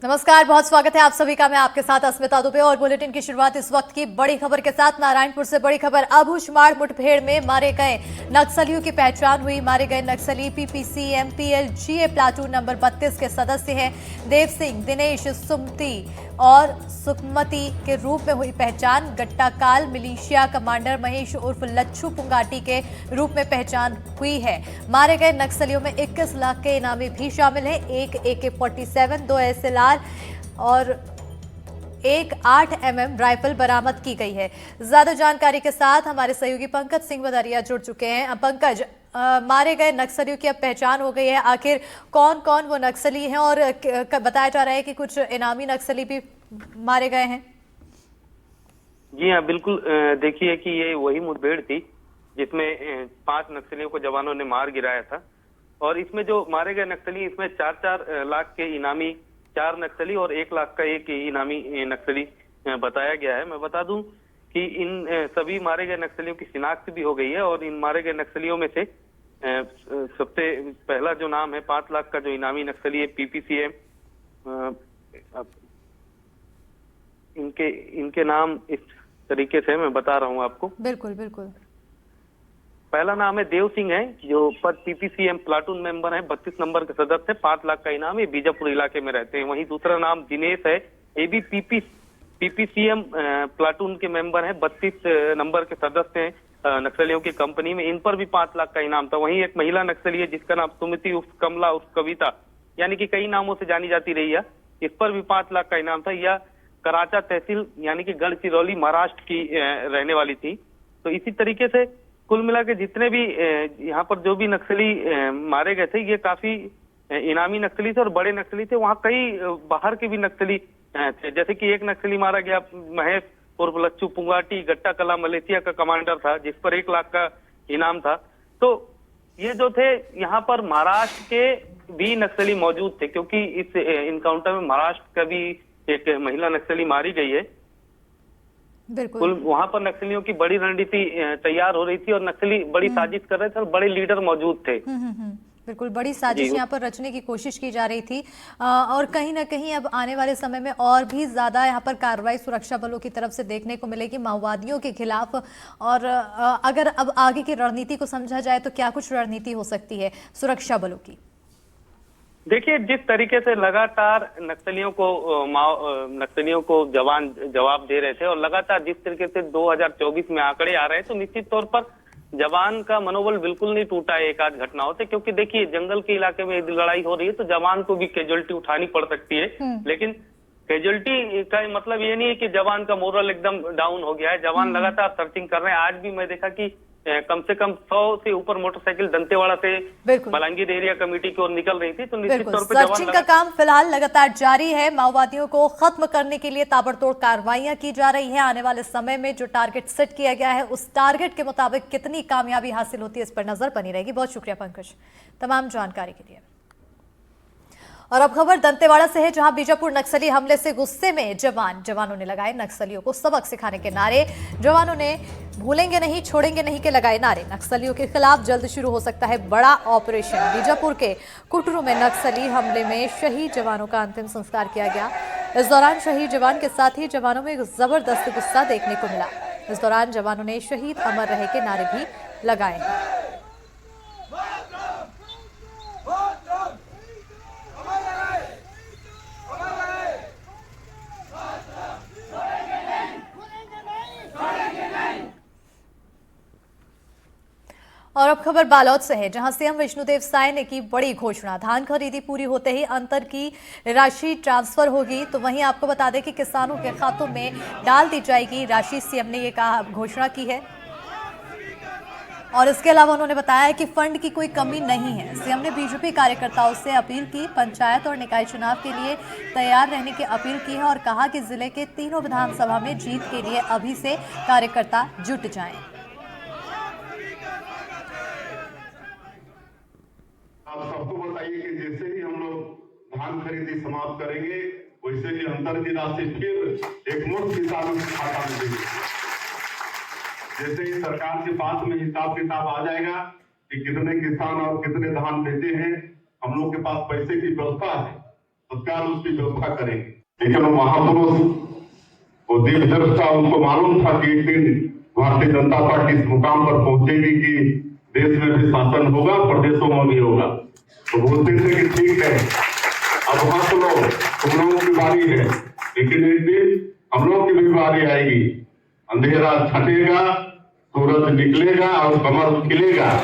नमस्कार, बहुत स्वागत है आप सभी का। मैं आपके साथ अस्मिता दुबे और बुलेटिन की शुरुआत इस वक्त की बड़ी खबर के साथ। नारायणपुर से बड़ी खबर। अबूझमाड़ मुठभेड़ में मारे गए नक्सलियों की पहचान हुई। मारे गए नक्सली पीपीसी एमपीएल जीए प्लाटून नंबर 32 के सदस्य हैं। देव सिंह, दिनेश, सुमति और सुकमती के रूप में हुई पहचान। गट्टाकाल मिलिशिया कमांडर महेश उर्फ लच्छू पुंगाटी के रूप में पहचान हुई है। मारे गए नक्सलियों में 21 लाख के इनामी भी शामिल हैं। एक AK-47, 2 SLR और एक 8mm राइफल बरामद की गई है। ज्यादा जानकारी के साथ हमारे सहयोगी पंकज सिंह बदरिया जुड़ चुके हैं। पंकज, मारे गए नक्सलियों की अब पहचान हो गई है। आखिर कौन कौन वो नक्सली हैं और बताया जा रहा है कि कुछ इनामी नक्सली भी मारे गए हैं। जी हाँ, बिल्कुल। देखिए कि ये वही मुठभेड़ थी जिसमें 5 नक्सलियों को जवानों ने मार गिराया था। और इसमें जो मारे गए नक्सली, इसमें 4-4 लाख के इनामी 4 नक्सली और 1 लाख का एक इनामी नक्सली बताया गया है। मैं बता दूं कि इन सभी मारे गए नक्सलियों की शिनाख्त भी हो गई है। और इन मारे गए नक्सलियों में से सबसे पहला जो नाम है 5 लाख का जो इनामी नक्सली है PPCM, इनके नाम इस तरीके से मैं बता रहा हूँ आपको। बिल्कुल बिल्कुल। पहला नाम है देव सिंह है, जो पर PPCM प्लाटून मेंबर है, 32 नंबर के सदस्य, 5 लाख का इनाम है, बीजापुर इलाके में रहते हैं। वहीं दूसरा नाम दिनेश है, ये भी PPCM प्लाटून के मेंबर है, 32 नंबर के सदस्य हैं नक्सलियों की कंपनी में। इन पर भी 5 लाख का इनाम था। वहीं एक महिला नक्सली है जिसका नाम सुमति उर्फ कमला उर्फ कविता, यानी कि कई नामों से जानी जाती रही है, इस पर भी 5 लाख का इनाम था। यह कराचा तहसील यानी कि गढ़चिरौली महाराष्ट्र की रहने वाली थी। तो इसी तरीके से कुल मिला के जितने भी यहाँ पर जो भी नक्सली मारे गए थे, ये काफी इनामी नक्सली थे और बड़े नक्सली थे। वहाँ कई बाहर के भी नक्सली थे, जैसे कि एक नक्सली मारा गया महेश उर्फ लच्छू पुंगाटी, गट्टा कला मलेशिया का कमांडर था, जिस पर 1 लाख का इनाम था। तो ये जो थे यहाँ पर महाराष्ट्र के भी नक्सली मौजूद थे, क्योंकि इस इनकाउंटर में महाराष्ट्र का भी एक महिला नक्सली मारी गई है। बिल्कुल। वहां पर नक्सलियों की बड़ी रणनीति तैयार हो रही थी और नक्सली बड़ी साजिश कर रहे थे और बड़े लीडर मौजूद थे। बिल्कुल, बड़ी साजिश यहाँ पर रचने की कोशिश की जा रही थी। और कहीं ना कहीं अब आने वाले समय में और भी ज्यादा यहाँ पर कार्रवाई सुरक्षा बलों की तरफ से देखने को मिलेगी माओवादियों के खिलाफ। और अगर अब आगे की रणनीति को समझा जाए तो क्या कुछ रणनीति हो सकती है सुरक्षा बलों की? देखिए, जिस तरीके से लगातार नक्सलियों को जवान जवाब दे रहे थे और लगातार जिस तरीके से 2024 में आंकड़े आ रहे हैं, तो निश्चित तौर पर जवान का मनोबल बिल्कुल नहीं टूटा है एक आध घटनाओं से। क्योंकि देखिए, जंगल के इलाके में यदि लड़ाई हो रही है तो जवान को भी कैजुअलिटी उठानी पड़ सकती है। लेकिन कैजुअलिटी का मतलब ये नहीं है कि जवान का मोरल एकदम डाउन हो गया है। जवान लगातार सर्चिंग कर रहे हैं। आज भी मैं देखा कि कम से कम 100 से ऊपर मोटरसाइकिल दंतेवाड़ा से बलांगीर एरिया कमेटी की ओर निकल रही थी। तो निश्चित तौर पर सर्चिंग का काम फिलहाल लगातार जारी है। माओवादियों को खत्म करने के लिए ताबड़तोड़ कार्रवाइयां की जा रही हैं। आने वाले समय में जो टारगेट सेट किया गया है, उस टारगेट के मुताबिक कितनी कामयाबी हासिल होती है, इस पर नजर बनी रहेगी। बहुत शुक्रिया पंकज तमाम जानकारी के लिए। और अब खबर दंतेवाड़ा से है, जहां बीजापुर नक्सली हमले से गुस्से में जवानों ने लगाए नक्सलियों को सबक सिखाने के नारे। जवानों ने भूलेंगे नहीं, छोड़ेंगे नहीं के लगाए नारे। नक्सलियों के खिलाफ जल्द शुरू हो सकता है बड़ा ऑपरेशन। बीजापुर के कुटरू में नक्सली हमले में शहीद जवानों का अंतिम संस्कार किया गया। इस दौरान शहीद जवान के साथ ही जवानों में जबरदस्त गुस्सा देखने को मिला। इस दौरान जवानों ने शहीद अमर रहे के नारे भी लगाए हैं। और अब खबर बालोद से है, जहां सीएम विष्णुदेव साय ने की बड़ी घोषणा। धान खरीदी पूरी होते ही अंतर की राशि ट्रांसफर होगी। तो वहीं आपको बता दें कि किसानों के खातों में डाल दी जाएगी राशि। सीएम ने ये घोषणा की है। और इसके अलावा उन्होंने बताया कि फंड की कोई कमी नहीं है। सीएम ने बीजेपी कार्यकर्ताओं से अपील की, पंचायत और निकाय चुनाव के लिए तैयार रहने की अपील की है और कहा कि जिले के तीनों विधानसभा में जीत के लिए अभी से कार्यकर्ता जुट जाएं। आप सबको बताइए कि जैसे ही हम लोग धान खरीदी समाप्त करेंगे, वैसे ही अंतर की राशि फिर एक मुश्त किसानों के खाता में देंगे। जैसे ही सरकार के पास में हिसाब किताब आ जाएगा कि कितने किसान और कितने धान बेचे हैं, हम लोग के पास पैसे की व्यवस्था है। तत्काल उसकी व्यवस्था करेंगे। लेकिन वो महापुरुष, वो दीर्घदर्शिता, उनको मालूम था कि एक दिन भारतीय जनता पार्टी इस मुकाम पर पहुंचेगी कि देश में भी शासन होगा, प्रदेशों में भी होगा। तो बोलते थे कि ठीक है, अब हंस लो, तुम लोगों की बारी है। लेकिन एक दिन हम लोगों की भी बारी आएगी, अंधेरा छटेगा, सूरज निकलेगा और कमल खिलेगा।